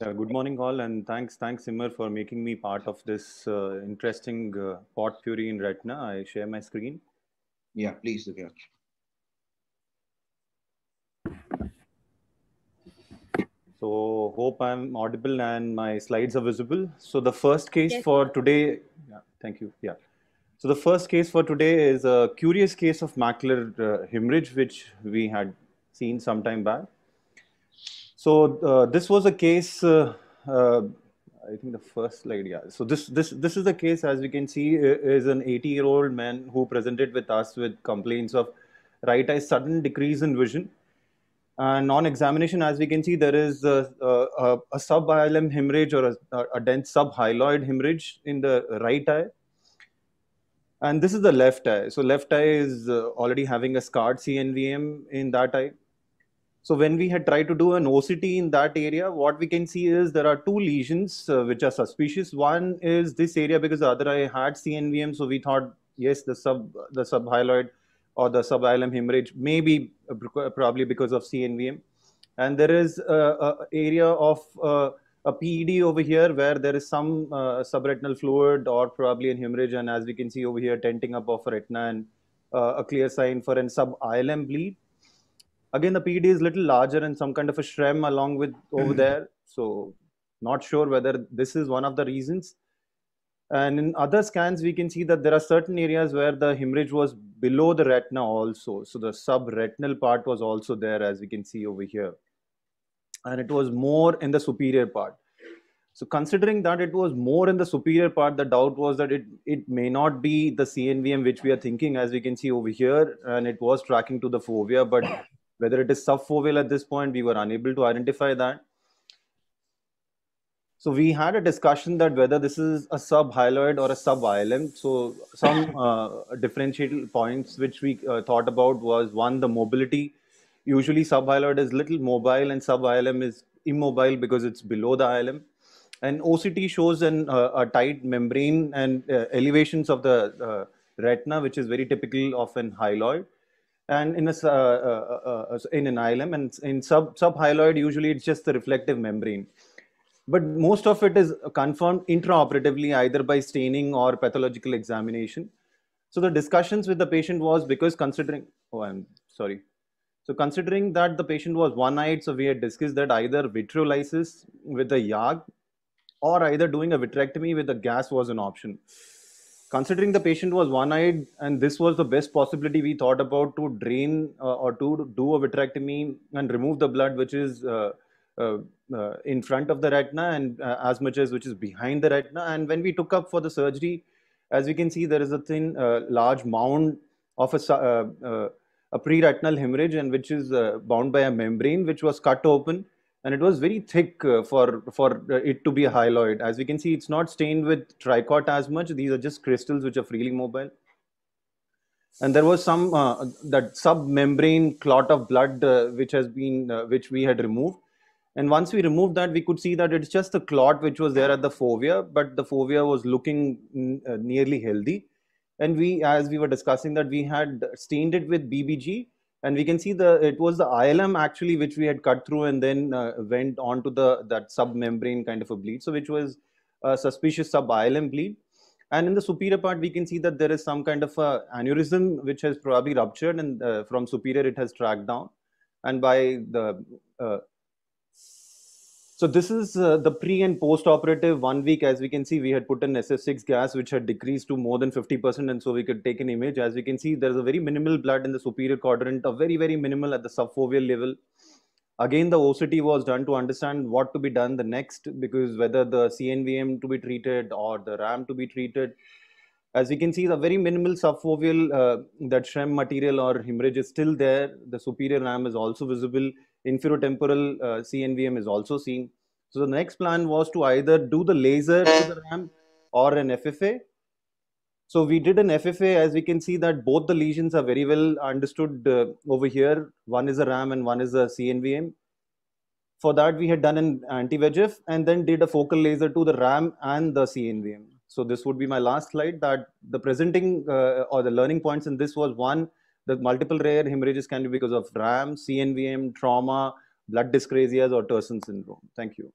Good morning, all, and thanks, Simmer, for making me part of this interesting pot puree in retina. I share my screen. Yeah, please, Divya. So, hope I'm audible and my slides are visible. So, the first case Yes. for today, yeah, thank you. Yeah. So, the first case for today is a curious case of macular hemorrhage, which we had seen some time back. So, this was a case. I think the first slide, yeah. So this is the case, as we can see, is an 80-year-old man who presented with us with complaints of right eye sudden decrease in vision. And on examination, as we can see, there is a subialum hemorrhage or a dense subhyaloid hemorrhage in the right eye. And this is the left eye. So left eye is already having a scarred CNVM in that eye. So when we had tried to do an OCT in that area, what we can see is there are two lesions which are suspicious. One is this area because the other eye had CNVM, so we thought yes, the subhyaloid or the subialum hemorrhage may be probably because of CNVM. And there is a area of a PED over here where there is some subretinal fluid or probably an hemorrhage, and as we can see over here, tenting up of retina and a clear sign for an subilum bleed. Again, the PED is little larger and some kind of a shrem along with over there. So not sure whether this is one of the reasons. And in other scans, we can see that there are certain areas where the hemorrhage was below the retina also. So the subretinal part was also there, as we can see over here. And it was more in the superior part. So considering that it was more in the superior part, the doubt was that it may not be the CNVM which we are thinking, as we can see over here, and it was tracking to the fovea, but whether it is subfoveal at this point, we were unable to identify that. So we had a discussion that whether this is a subhyaloid or a subilum. So some differential points which we thought about was one, the mobility. Usually subhyaloid is little mobile and subilum is immobile because it's below the hilum. And OCT shows a tight membrane and elevations of the retina, which is very typical of an hyaloid. And in an hilum, and in subhyaloid, usually it's just the reflective membrane. But most of it is confirmed intraoperatively, either by staining or pathological examination. So the discussions with the patient was because considering, oh, I'm sorry. So considering that the patient was one-eyed, so we had discussed that either vitreolysis with a YAG or either doing a vitrectomy with a gas was an option. Considering the patient was one-eyed and this was the best possibility we thought about to drain or to do a vitrectomy and remove the blood which is uh, in front of the retina and as much as which is behind the retina. And when we took up for the surgery, as we can see, there is a thin, large mound of a pre-retinal hemorrhage and which is bound by a membrane which was cut open, and it was very thick for it to be a hyaloid. As we can see, it's not stained with tricot as much. These are just crystals which are freely mobile. And there was some that submembrane clot of blood which has been which we had removed. And once we removed that, we could see that it's just a clot which was there at the fovea, but the fovea was looking nearly healthy. And we, as we were discussing that, we had stained it with BBG, and we can see it was the ILM actually which we had cut through and then went on to that submembrane kind of a bleed, so which was a suspicious sub-ILM bleed. And in the superior part, we can see that there is some kind of a aneurysm which has probably ruptured, and from superior it has tracked down. And by the so this is the pre and post operative 1 week. As we can see, we had put an SF6 gas which had decreased to more than 50%, and so we could take an image. As we can see, there is a very minimal blood in the superior quadrant, a very minimal at the subfoveal level. Again, the OCT was done to understand what to be done the next, because whether the CNVM to be treated or the RAM to be treated. As we can see, the very minimal subfoveal, that Shrem material or hemorrhage is still there. The superior RAM is also visible. Inferotemporal CNVM is also seen. So the next plan was to either do the laser to the RAM or an FFA. So we did an FFA. As we can see that both the lesions are very well understood over here. One is a RAM and one is a CNVM. For that, we had done an anti-VEGF and then did a focal laser to the RAM and the CNVM. So this would be my last slide, that the presenting or the learning points in this was one, the multiple rare hemorrhages can be because of RAM, CNVM, trauma, blood dyscrasias, or Terson syndrome. Thank you.